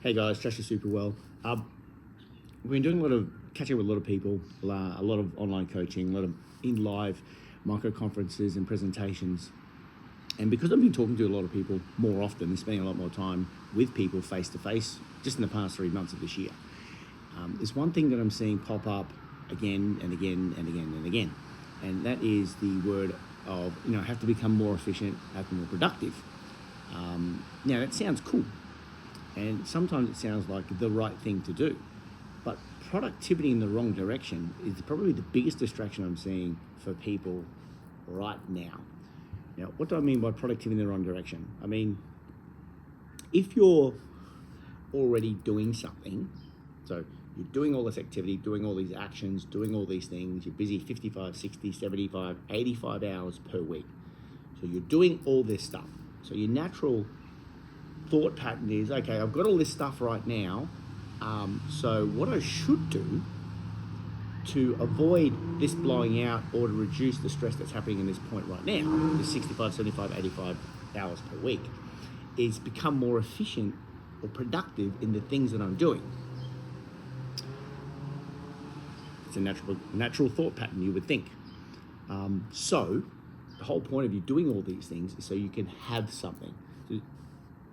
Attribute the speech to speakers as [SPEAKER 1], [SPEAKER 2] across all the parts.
[SPEAKER 1] Hey guys, Josh is super well. We've been doing a lot of catching with a lot of people, a lot of online coaching, a lot of in live micro conferences and presentations. And because I've been talking to a lot of people more often and spending a lot more time with people face to face, just in the past 3 months of this year, there's one thing that I'm seeing pop up again and again and again and again, and that is the word of have to become more efficient, have to be more productive. Now that sounds cool. And sometimes it sounds like the right thing to do. But productivity in the wrong direction is probably the biggest distraction I'm seeing for people right now. Now, what do I mean by productivity in the wrong direction? I mean, if you're already doing something, so you're doing all this activity, doing all these actions, doing all these things, you're busy 55, 60, 75, 85 hours per week. So you're doing all this stuff. So your natural thought pattern is, okay, I've got all this stuff right now, so what I should do to avoid this blowing out or to reduce the stress that's happening in this point right now, the 65, 75, 85 hours per week, is become more efficient or productive in the things that I'm doing. It's a natural thought pattern, you would think. So the whole point of you doing all these things is so you can have something.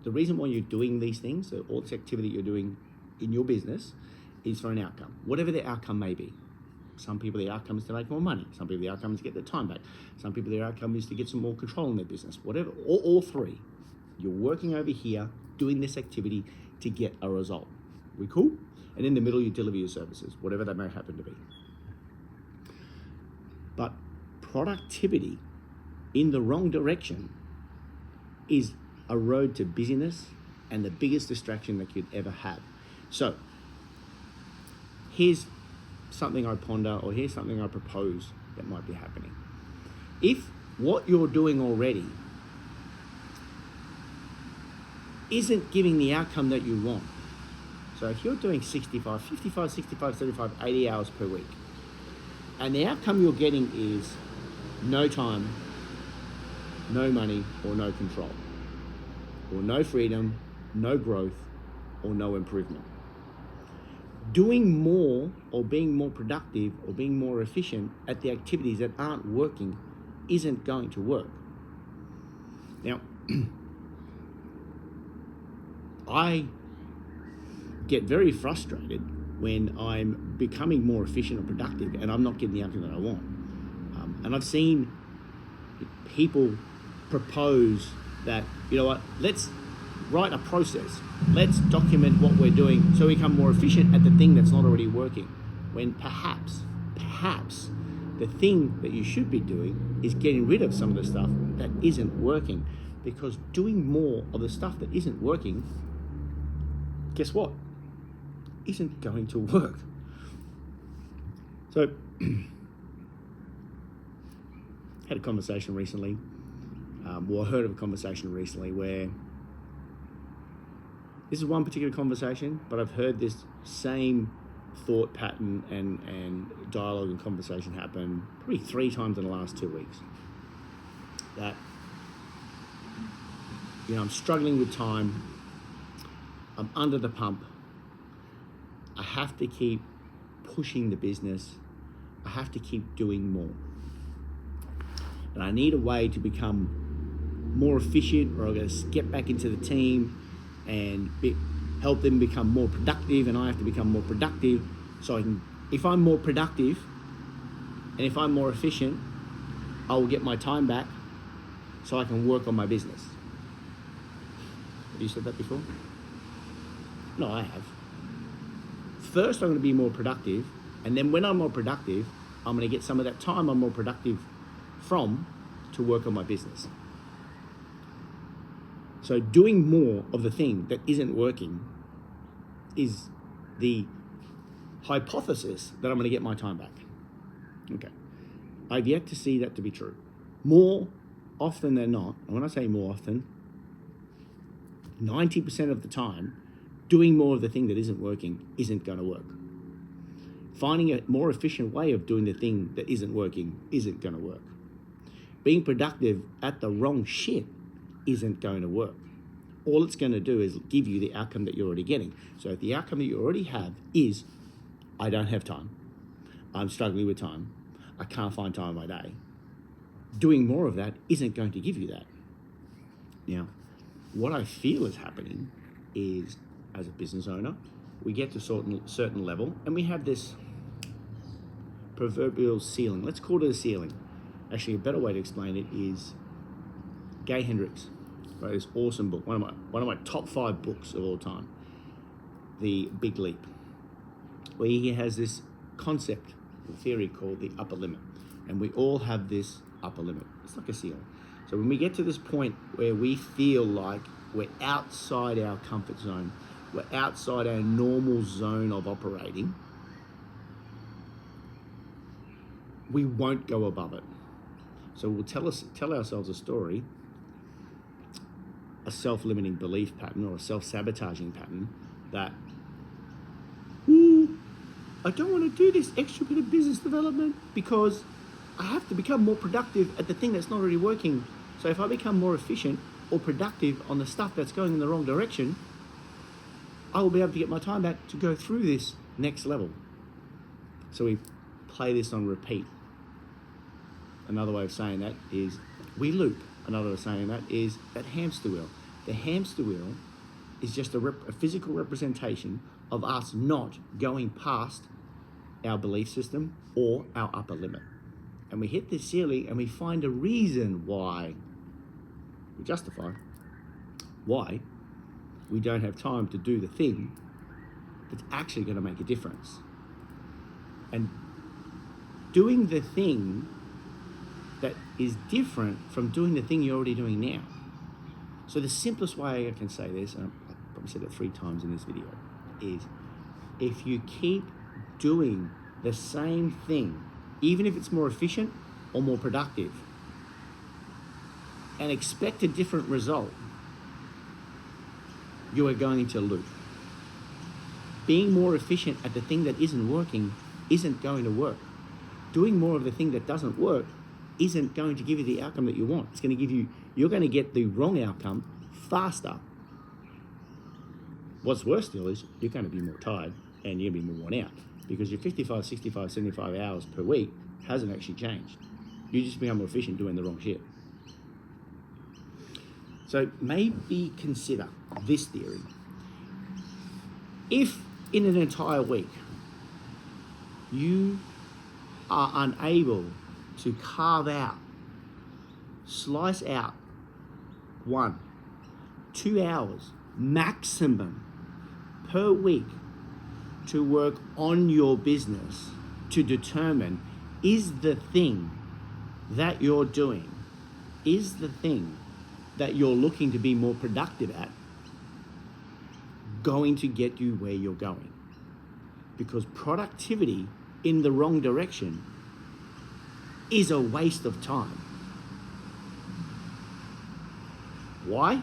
[SPEAKER 1] So the reason why you're doing these things, so all this activity you're doing in your business, is for an outcome, whatever the outcome may be. Some people, the outcome is to make more money. Some people, the outcome is to get their time back. Some people, their outcome is to get some more control in their business. Whatever, all three. You're working over here, doing this activity to get a result. We cool? And in the middle, you deliver your services, whatever that may happen to be. But productivity in the wrong direction is a road to busyness and the biggest distraction that you'd ever have. So here's something I ponder, or here's something I propose that might be happening. If what you're doing already isn't giving the outcome that you want, so if you're doing 65, 55, 65, 75, 80 hours per week, and the outcome you're getting is no time, no money, or no control, or no freedom, no growth, or no improvement. Doing more or being more productive or being more efficient at the activities that aren't working isn't going to work. Now, I get very frustrated when I'm becoming more efficient and productive and I'm not getting the outcome that I want. And I've seen people propose that, let's write a process. Let's document what we're doing so we become more efficient at the thing that's not already working. When perhaps the thing that you should be doing is getting rid of some of the stuff that isn't working. Because doing more of the stuff that isn't working, guess what? Isn't going to work. So, had a conversation recently, I heard of a conversation recently where this is one particular conversation, but I've heard this same thought pattern and dialogue and conversation happen probably 3 times in the last 2 weeks. That, I'm struggling with time, I'm under the pump, I have to keep pushing the business, I have to keep doing more. And I need a way to become more efficient, or I'm going to get back into the team and help them become more productive, and I have to become more productive so I can, if I'm more productive and if I'm more efficient, I will get my time back so I can work on my business. Have you said that before? No, I have. First, I'm going to be more productive, and then when I'm more productive, I'm going to get some of that time I'm more productive from to work on my business. So doing more of the thing that isn't working is the hypothesis that I'm going to get my time back. Okay. I've yet to see that to be true. More often than not, and when I say more often, 90% of the time, doing more of the thing that isn't working isn't going to work. Finding a more efficient way of doing the thing that isn't working isn't going to work. Being productive at the wrong shit isn't going to work. all it's going to do is give you the outcome that you're already getting. So if the outcome that you already have is, I don't have time, I'm struggling with time, I can't find time in my day, doing more of that isn't going to give you that. Now, what I feel is happening is, as a business owner, we get to a certain level and we have this proverbial ceiling. Let's call it a ceiling. Actually, a better way to explain it is Gay Hendricks wrote this awesome book, one of my top 5 books of all time, The Big Leap, where he has this concept, or theory called the upper limit. And we all have this upper limit. It's like a ceiling. So when we get to this point where we feel like we're outside our comfort zone, we're outside our normal zone of operating, we won't go above it. So we'll tell ourselves a story, a self-limiting belief pattern or a self-sabotaging pattern that, I don't want to do this extra bit of business development because I have to become more productive at the thing that's not already working. So if I become more efficient or productive on the stuff that's going in the wrong direction, I will be able to get my time back to go through this next level. So we play this on repeat. Another way of saying that is we loop. Another way of saying that is that hamster wheel. The hamster wheel is just a physical representation of us not going past our belief system or our upper limit. And we hit the ceiling and we find a reason why, we justify why we don't have time to do the thing that's actually going to make a difference. And doing the thing that is different from doing the thing you're already doing now. So the simplest way I can say this, and I've probably said it 3 times in this video, is if you keep doing the same thing, even if it's more efficient or more productive, and expect a different result, you are going to loop. Being more efficient at the thing that isn't working isn't going to work. Doing more of the thing that doesn't work isn't going to give you the outcome that you want. It's going to give you, you're going to get the wrong outcome faster. What's worse still is you're going to be more tired and you're going to be more worn out because your 55, 65, 75 hours per week hasn't actually changed. You just become more efficient doing the wrong shit. So maybe consider this theory. If in an entire week you are unable to carve out, slice out 1, 2 hours maximum per week to work on your business to determine, is the thing that you're doing, is the thing that you're looking to be more productive at going to get you where you're going? Because productivity in the wrong direction is a waste of time. Why?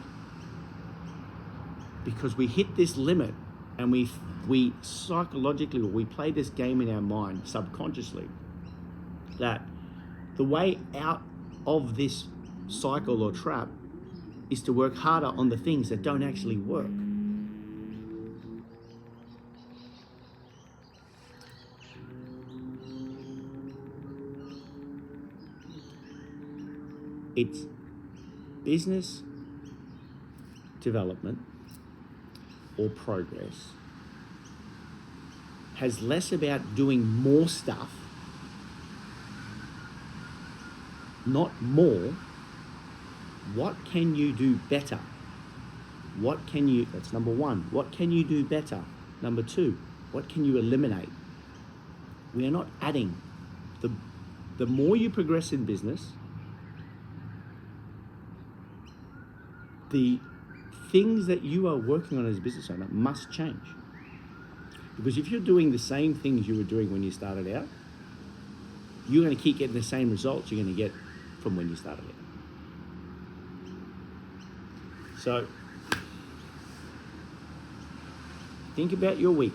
[SPEAKER 1] Because we hit this limit and we psychologically, or we play this game in our mind subconsciously, that the way out of this cycle or trap is to work harder on the things that don't actually work. It's business development or progress has less about doing more stuff, not more. What can you do better? That's number 1. What can you do better? Number 2, what can you eliminate? We are not adding. The more you progress in business, the things that you are working on as a business owner must change. Because if you're doing the same things you were doing when you started out, you're going to keep getting the same results you're going to get from when you started out. So, think about your week.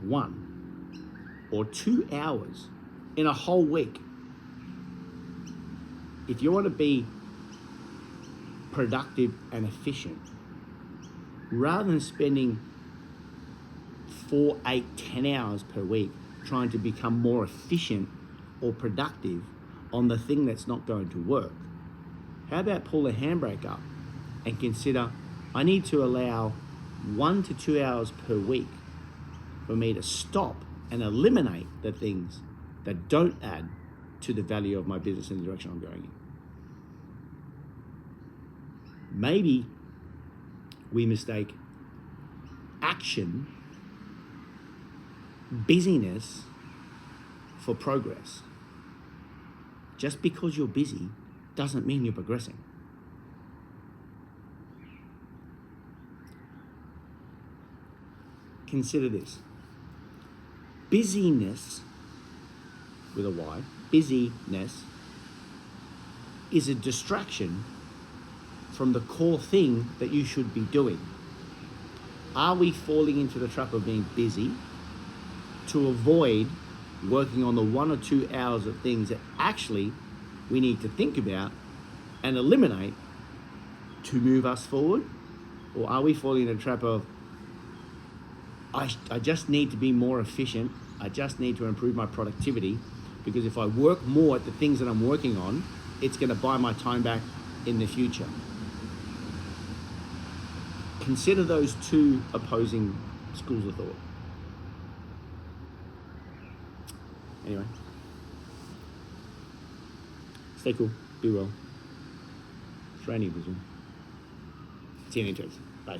[SPEAKER 1] 1 or 2 hours in a whole week. If you want to be productive and efficient. Rather than spending 4, 8, 10 hours per week trying to become more efficient or productive on the thing that's not going to work, how about pull the handbrake up and consider, I need to allow 1 to 2 hours per week for me to stop and eliminate the things that don't add to the value of my business and the direction I'm going in. Maybe we mistake action, busyness, for progress. Just because you're busy doesn't mean you're progressing. Consider this. Busyness, with a Y, busyness is a distraction from the core thing that you should be doing. Are we falling into the trap of being busy to avoid working on the 1 or 2 hours of things that actually we need to think about and eliminate to move us forward? Or are we falling in the trap of, I just need to be more efficient, I just need to improve my productivity, because if I work more at the things that I'm working on, it's going to buy my time back in the future. Consider those two opposing schools of thought. Anyway, stay cool, be well. It's raining, Brisbane. See you next week. Bye.